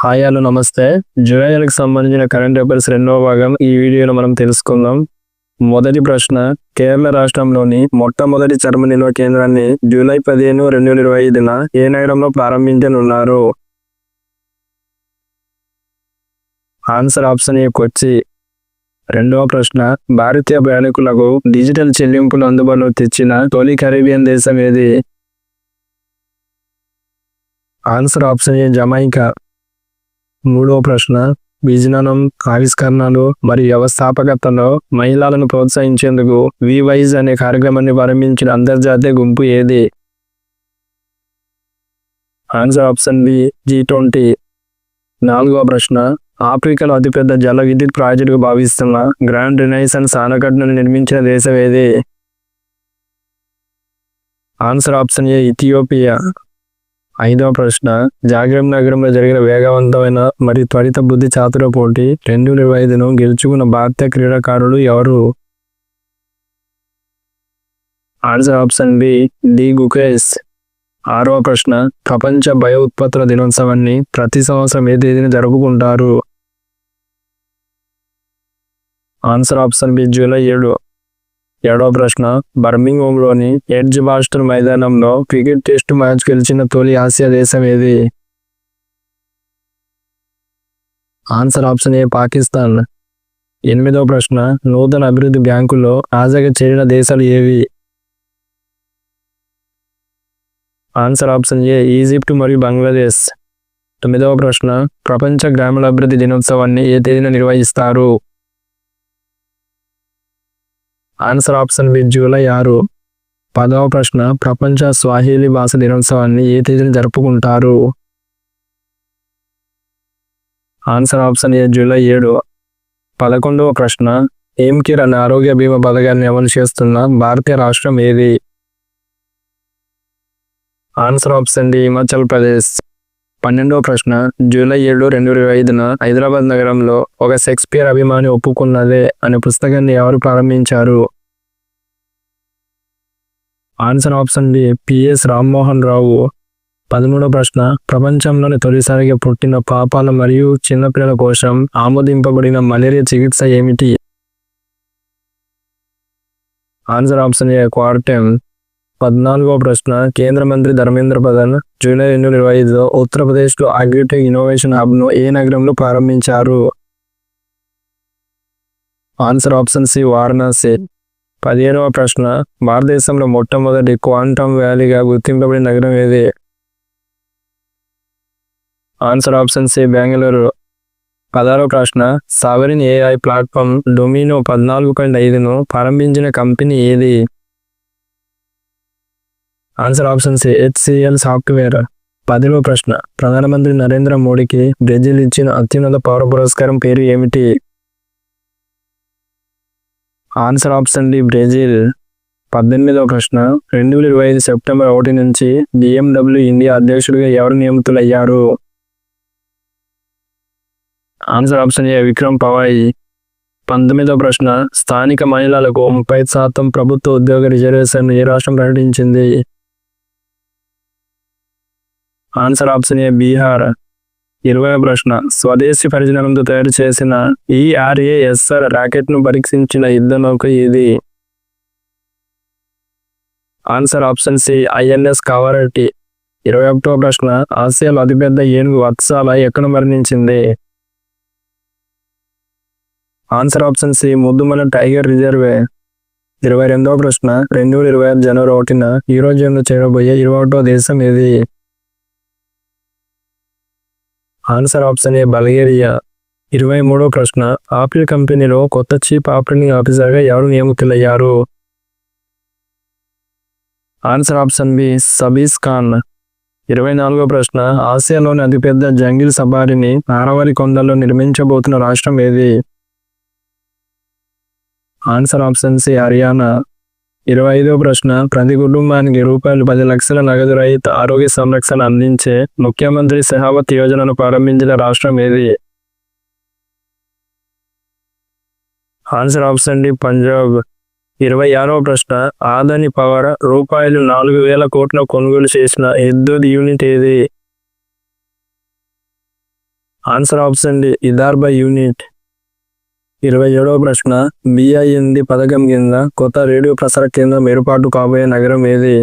Hi hello నమస్తే. జూలైకి సంబంధించిన current affairs రెండవ భాగం ఈ వీడియోలో మనం తెలుసుకుందాం. మొదటి ప్రశ్న, కేరళ రాష్ట్రంలోని మొట్టమొదటి చర్మ నిల్వ కేంద్రాన్ని జూలై 15, 2025న ఏ నగరంలో ప్రారంభించనున్నారు? ఆన్సర్ ఆప్షన్ ఏ కొచ్చి. రెండవ ప్రశ్న, భారతీయ ప్రయాణికులకు డిజిటల్ చెల్లింపులు అందుబాటులో తెచ్చిన తొలి కరేబియన్ దేశం ఏది? ఆన్సర్ ఆప్షన్ ఏ జమైకా. మూడవ ప్రశ్న, విజననం, ఆవిష్కరణలు మరియు వ్యవస్థాపకతలో మహిళలను ప్రోత్సహించేందుకు వివైజ్ అనే కార్యక్రమాన్ని ప్రారంభించిన అంతర్జాతీయ గుంపు ఏది? Answer option B G20. నాలుగవ ప్రశ్న, ఆఫ్రికాలో అతిపెద్ద జల విద్యుత్ ప్రాజెక్టుగా భావిస్తున్న గ్రాండ్ రినైసెన్స్ ఆనకట్టను నిర్మించిన దేశం ఏది? ఆన్సర్ ఆప్షన్ ఏ ఇథియోపియా. ఐదవ ప్రశ్న, జాగ్రత్త నగరంలో జరిగిన వేగవంతమైన మరియు త్వరిత బుద్ధి చాతుర పోటీ 2025ను గెలుచుకున్న భారతీయ క్రీడాకారులు ఎవరు? Answer option B D Gukesh. ఆరవ ప్రశ్న, ప్రపంచ బయో ఉత్పత్తుల దినోత్సవాన్ని ప్రతి సంవత్సరం ఏ తేదీన జరుపుకుంటారు? Answer option B July 7. ఏడవ ప్రశ్న, బర్మింగ్హామ్లోని ఎడ్జ్బాస్టన్ మైదానంలో క్రికెట్ టెస్ట్ మ్యాచ్ గెలిచిన తొలి ఆసియా దేశం ఏది? Answer option A Pakistan. ఎనిమిదవ ప్రశ్న, నూతన అభివృద్ధి బ్యాంకులో తాజాగా చేరిన దేశాలు ఏవి? ఆన్సర్ ఆప్షన్ ఏ ఈజిప్ట్ మరియు బంగ్లాదేశ్. తొమ్మిదవ ప్రశ్న, ప్రపంచ గ్రామీణాభివృద్ధి దినోత్సవాన్ని ఏ తేదీన నిర్వహిస్తారు? Answer option B July 6. పదవ ప్రశ్న, ప్రపంచ స్వాహిలీ భాష దినోత్సవాన్ని ఏ తేదీన జరుపుకుంటారు? Answer option A July 7. 11వ ప్రశ్న, కేర్ అనే ఆరోగ్య బీమా పథకాన్ని అమలు చేస్తున్న భారతీయ రాష్ట్రం ఏది? Answer option D Himachal Pradesh. 12వ ప్రశ్న, జూలై 7, 2025న హైదరాబాద్ నగరంలో ఒక షేక్స్పియర్ అభిమాని ఒప్పుకున్నదే అనే పుస్తకాన్ని ఎవరు ప్రారంభించారు? Answer option D P S Rammohan Rao. 13వ ప్రశ్న, ప్రపంచంలోని తొలిసారిగా పుట్టిన పాపాల మరియు చిన్నపిల్లల కోసం ఆమోదింపబడిన మలేరియా చికిత్స ఏమిటి? ఆన్సర్ ఆప్షన్ ఏ క్వార్టెమ్. 14వ ప్రశ్న, కేంద్ర మంత్రి ధర్మేంద్ర ప్రధాన్ జూలై 2025లో ఉత్తరప్రదేశ్లో అగ్రిటెక్ ఇన్నోవేషన్ హబ్ను ఏ నగరంలో ప్రారంభించారు? Answer option C Varanasi. 15వ ప్రశ్న, భారతదేశంలో మొట్టమొదటి క్వాంటమ్ వ్యాలీగా గుర్తింపబడిన నగరం ఏది? Answer option C Bengaluru. 16వ ప్రశ్న, సావరిన్ ఏఐ ప్లాట్ఫామ్ డొమినో 14.5ను ప్రారంభించిన కంపెనీ ఏది? Answer option C HCL software. 10వ ప్రశ్న, ప్రధానమంత్రి నరేంద్ర మోడీకి బ్రెజిల్ ఇచ్చిన అత్యున్నత పౌర పురస్కారం పేరు ఏమిటి? Answer option D Brazil. 18వ ప్రశ్న, 2025 సెప్టెంబర్ 1 నుంచి BMW ఇండియా అధ్యక్షుడిగా ఎవరు నియమితులయ్యారు? Answer option A Vikram Pavai. 19వ ప్రశ్న, స్థానిక మహిళలకు 30% ప్రభుత్వ ఉద్యోగ రిజర్వేషన్ ఏ రాష్ట్రం ప్రకటించింది? Answer option A Bihar. 20వ ప్రశ్న, స్వదేశీ పరిజ్ఞానంతో తయారు చేసిన ERASR రాకెట్ను పరీక్షించిన యుద్ధ నౌక ఏది? Answer option C INS Kavaratti. 21వ ప్రశ్న, ఆసియాలో అతిపెద్ద ఏనుగు వత్సాల ఎక్కడ మరణించింది? Answer option C Mudumalai tiger reserve. 22వ ప్రశ్న, 2025 జనవరి 1న యూరోజోన్లో చేరబోయే 21వ దేశం ఏది? Answer option A Bulgaria. 23వ ప్రశ్న, ఆపిల్ కంపెనీలో కొత్త చీఫ్ ఆపరేటింగ్ ఆఫీసర్గా ఎవరు నియమితులయ్యారు? Answer option B Sabih Khan. 24వ ప్రశ్న, ఆసియాలోని అతిపెద్ద జంగిల్ సఫారీని ఆరవరి కొండల్లో నిర్మించబోతున్న రాష్ట్రం ఏది? Answer option C Haryana. 25వ ప్రశ్న, ప్రతి కుటుంబానికి ₹10 లక్షల నగదు రహిత ఆరోగ్య సంరక్షణ అందించే ముఖ్యమంత్రి సెహావత్ యోజనను ప్రారంభించిన రాష్ట్రం ఏది? Answer option D Punjab. 26వ ప్రశ్న, ఆదాని పవర్ ₹4,000 కోట్ల కొనుగోలు చేసిన విద్యుత్ యూనిట్ ఏది? Answer option D Vidarbha unit. 27వ ప్రశ్న BIND పథకం కింద కొత్త రేడియో ప్రసార కేంద్రం ఏర్పాటు కాబోయే నగరం ఏది?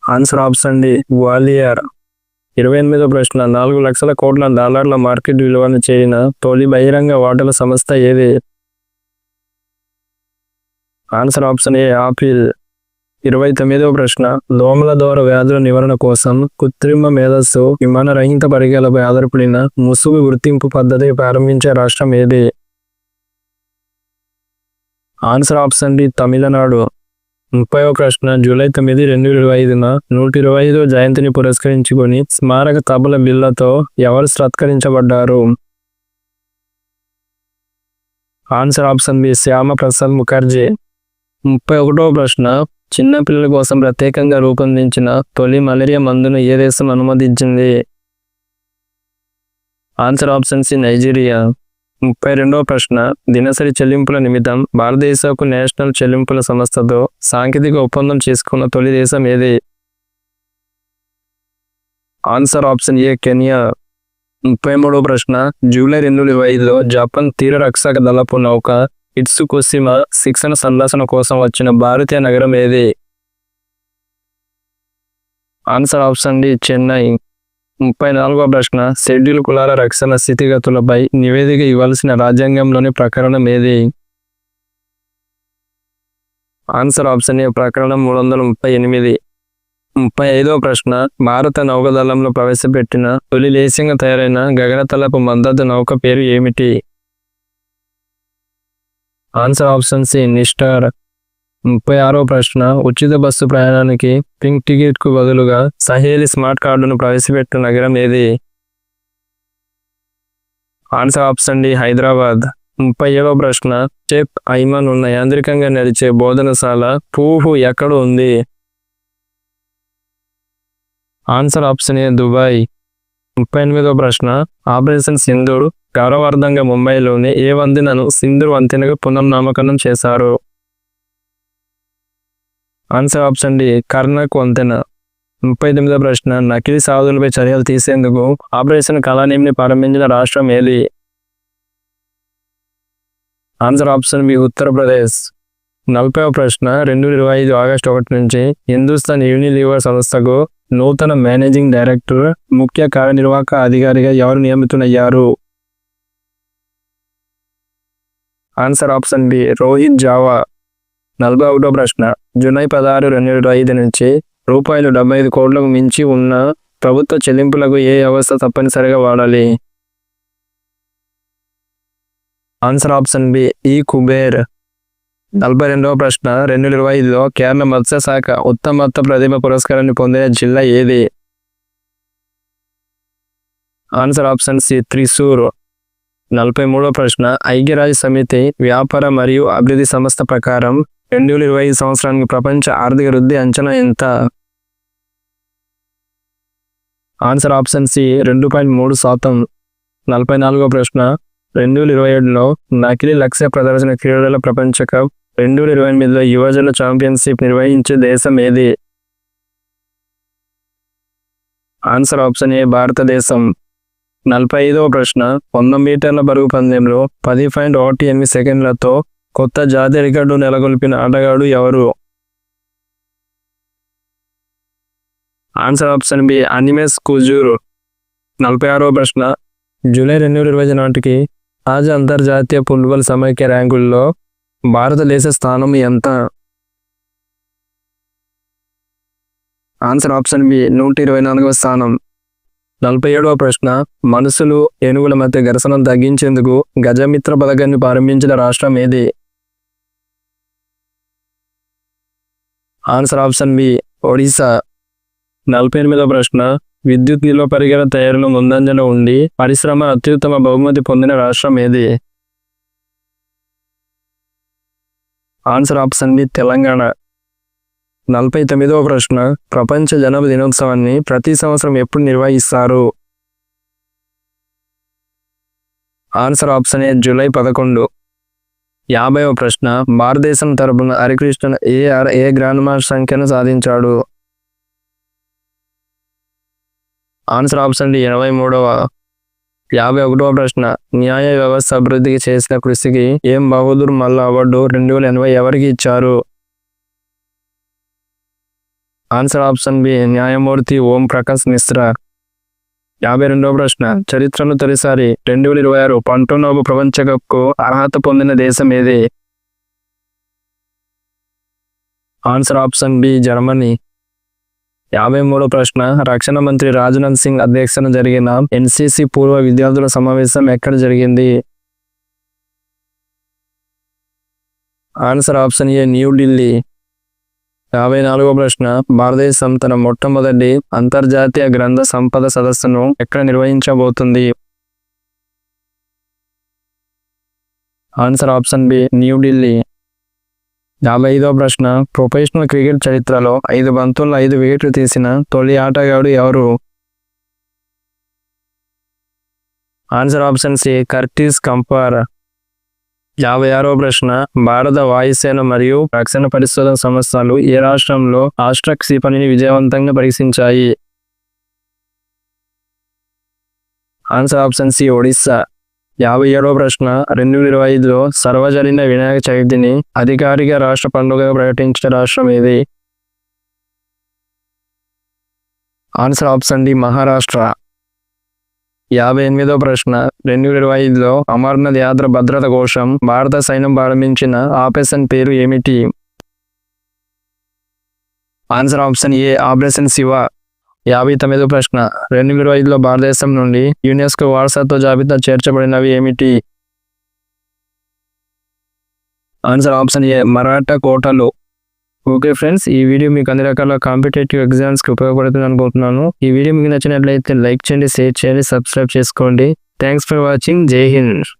Answer option D Gwalior. 28వ ప్రశ్న 4 లక్షల కోట్ల డాలర్ల మార్కెట్ విలువను చేరిన తొలి బహిరంగ వాటాల సంస్థ ఏది? Answer option A Apple. 29వ ప్రశ్న దోమల ద్వారా వ్యాధుల నివారణ కోసం కృత్రిమ మేధస్సు విమానరహిత పరికరాలపై ఆధారపడిన ముసుగు గుర్తింపు పద్ధతి ప్రారంభించే రాష్ట్రం ఏది? Answer option D Tamil Nadu. 30వ ప్రశ్న జూలై 9, 2025న 125వ జయంతిని పురస్కరించుకొని స్మారక తబల బిళ్ళతో ఎవరు సత్కరించబడ్డారు? Answer option B Shyama Prasad Mukherjee. 31వ ప్రశ్న చిన్న పిల్లల కోసం ప్రత్యేకంగా రూపొందించిన తొలి మలేరియా మందును ఏ దేశం అనుమతించింది? Answer option C Nigeria. 32వ ప్రశ్న దినసరి చెల్లింపుల నిమిత్తం భారతదేశపు నేషనల్ చెల్లింపుల సంస్థతో సాంకేతిక ఒప్పందం చేసుకున్న తొలి దేశం ఏది? Answer option A Kenya. 33వ ప్రశ్న జూలై 2025లో జపాన్ తీర రక్షక దళపు నౌక ఇట్సుకుషిమా శిక్షణ సందర్శన కోసం వచ్చిన భారతీయ నగరం ఏది? Answer option D Chennai. 34వ ప్రశ్న షెడ్యూల్ కులాల రక్షణ స్థితిగతులపై నివేదిక ఇవ్వాల్సిన రాజ్యాంగంలోని ప్రకరణం ఏది? ఆన్సర్ ఆప్షన్ ఏ ప్రకరణం 338. 35వ ప్రశ్న భారత నౌకాదళంలో ప్రవేశపెట్టిన తొలి దేశీయంగా తయారైన గగనతలపు మద్దతు నౌక పేరు ఏమిటి? Answer option C Nistar. 36వ ప్రశ్న ఉచిత బస్సు ప్రయాణానికి పింక్ టికెట్కు బదులుగా సహేలి స్మార్ట్ కార్డును ప్రవేశపెట్టిన నగరం ఏది? Answer option D Hyderabad. 37వ ప్రశ్న చెప్ ఐమన్ ఉన్న యాంత్రికంగా నడిచే బోధనశాల పూహు ఎక్కడ ఉంది? Answer option A Dubai. 38వ ప్రశ్న ఆపరేషన్ సింధూర్ గౌరవార్థంగా ముంబైలోని ఏ వంతెనను సింధూర్ వంతెనగా పునర్నామకరణం చేశారు? ఆన్సర్ ఆప్షన్ డి కర్నక్ వంతెన. 39వ ప్రశ్న నకిలీ సాధువులపై చర్యలు తీసేందుకు ఆపరేషన్ కళానేమిని ప్రారంభించిన రాష్ట్రం ఏది? Answer option B Uttar Pradesh. 40వ ప్రశ్న 2025 ఆగస్టు 1 నుంచి హిందుస్థాన్ యూనిలీవర్ సంస్థకు నూతన మేనేజింగ్ డైరెక్టర్ ముఖ్య కార్యనిర్వాహక అధికారిగా ఎవరు నియమితులయ్యారు? Answer option B Rohit Jawa. 41వ ప్రశ్న జూలై 16, 2025 నుంచి రూపాయలు 75 కోట్లకు మించి ఉన్న ప్రభుత్వ చెల్లింపులకు ఏ వ్యవస్థ తప్పనిసరిగా వాడాలి? ఆన్సర్ ఆప్షన్ బి ఈ కుబేర్. 42వ ప్రశ్న 2025లో కేరళ మత్స్యశాఖ ఉత్తమత్వ ప్రతిభ పురస్కారాన్ని పొందిన జిల్లా ఏది? Answer option C Thrissur. 43వ ప్రశ్న ఐక్యరాజ్య సమితి వ్యాపార మరియు అభివృద్ధి సంస్థ ప్రకారం 2025 సంవత్సరానికి ప్రపంచ ఆర్థిక వృద్ధి అంచనా ఎంత? Answer option C 2.3%. 44వ ప్రశ్న 2027లో నకిలీ లక్ష్య ప్రదర్శన క్రీడల ప్రపంచ కప్ 2028లో యువజన ఛాంపియన్షిప్ నిర్వహించే దేశం ఏది? ఆన్సర్ ఆప్షన్ ఏ భారతదేశం. 45వ ప్రశ్న 100 మీటర్ల బరువు పందెంలో 10.18 సెకండ్లతో కొత్త జాతీయ రికార్డు నెలకొల్పిన ఆటగాడు ఎవరు? Answer option B Animesh Kujur. 46వ ప్రశ్న జూలై 2020 నాటికి తాజా అంతర్జాతీయ ఫుట్బాల్ సమైక్య ర్యాంకుల్లో భారతదేశ స్థానం ఎంత? ఆన్సర్ ఆప్షన్ బి 124వ స్థానం. 47వ ప్రశ్న మనుషులు ఏనుగుల మధ్య ఘర్షణను తగ్గించేందుకు గజమిత్ర పథకాన్ని ప్రారంభించిన రాష్ట్రం ఏది? Answer option B Odisha. 48వ ప్రశ్న విద్యుత్ నిల్వ పరికర తయారీలో ముందంజలో ఉండి పరిశ్రమ అత్యుత్తమ బహుమతి పొందిన రాష్ట్రం ఏది? Answer option B Telangana. 49వ ప్రశ్న ప్రపంచ జనాభా దినోత్సవాన్ని ప్రతి సంవత్సరం ఎప్పుడు నిర్వహిస్తారు? Answer option A July 11. 50వ ప్రశ్న భారతదేశం తరపున హరికృష్ణన్ ఏ గ్రాండ్ మాస్టర్ సంఖ్యను సాధించాడు? ఆన్సర్ ఆప్షన్ డి 83వ. 51వ ప్రశ్న, న్యాయ వ్యవస్థ అభివృద్ధికి చేసిన కృషికి ఎం బహదూర్ మల్లా అవార్డు 2080 ఎవరికి ఇచ్చారు? ఆన్సర్ ఆప్షన్ బి న్యాయమూర్తి ఓం ప్రకాష్ మిశ్రా. 52వ ప్రశ్న, చరిత్రలో తొలిసారి 2026 పంటోనోబు ప్రపంచ కప్కు అర్హత పొందిన దేశం ఏది? Answer option B Germany. 53వ ప్రశ్న, రక్షణ మంత్రి రాజ్నాథ్ సింగ్ అధ్యక్షతన జరిగిన ఎన్సిసి పూర్వ విద్యార్థుల సమావేశం ఎక్కడ జరిగింది? Answer option A New Delhi. 54వ ప్రశ్న, భారతదేశం తన మొట్టమొదటి అంతర్జాతీయ గ్రంథ సంపద సదస్సును ఎక్కడ నిర్వహించబోతుంది? Answer option B New Delhi. 55వ ప్రశ్న, ప్రొఫెషనల్ క్రికెట్ చరిత్రలో 5 బంతుల్లో 5 వికెట్లు తీసిన తొలి ఆటగాడు ఎవరు? Answer option C Curtis కంపర్. 56వ ప్రశ్న, భారత వాయుసేన మరియు రక్షణ పరిశోధన సంస్థలు ఏ రాష్ట్రంలో ఆస్ట్రా క్షిపణిని విజయవంతంగా పరీక్షించాయి? Answer option C Odisha. 57వ ప్రశ్న, 2025లో సార్వజనిక వినాయక చవితిని అధికారిక రాష్ట్ర పండుగగా ప్రకటించిన రాష్ట్రం ఏది? Answer option D Maharashtra. 58వ ప్రశ్న, 2025లో అమర్నాథ్ యాత్ర భద్రత కోసం భారత సైన్యం ప్రారంభించిన ఆపరేషన్ పేరు ఏమిటి? Answer option A operation Shiva. 59వ ప్రశ్న, 2025లో భారతదేశం నుండి యునెస్కో వారసత్వ జాబితా చేర్చబడినవి ఏమిటి? ఆన్సర్ ఆప్షన్ ఏ మరాఠా కోటలు. ఓకే ఫ్రెండ్స్, ఈ వీడియో మీకు అన్ని రకాల కాంపిటేటివ్ ఎగ్జామ్స్కి ఉపయోగపడుతుంది అనుకుంటున్నాను. ఈ వీడియో మీకు నచ్చినట్లయితే లైక్ చేయండి, షేర్ చేయండి, సబ్స్క్రైబ్ చేసుకోండి. Thanks for watching. జై హింద్.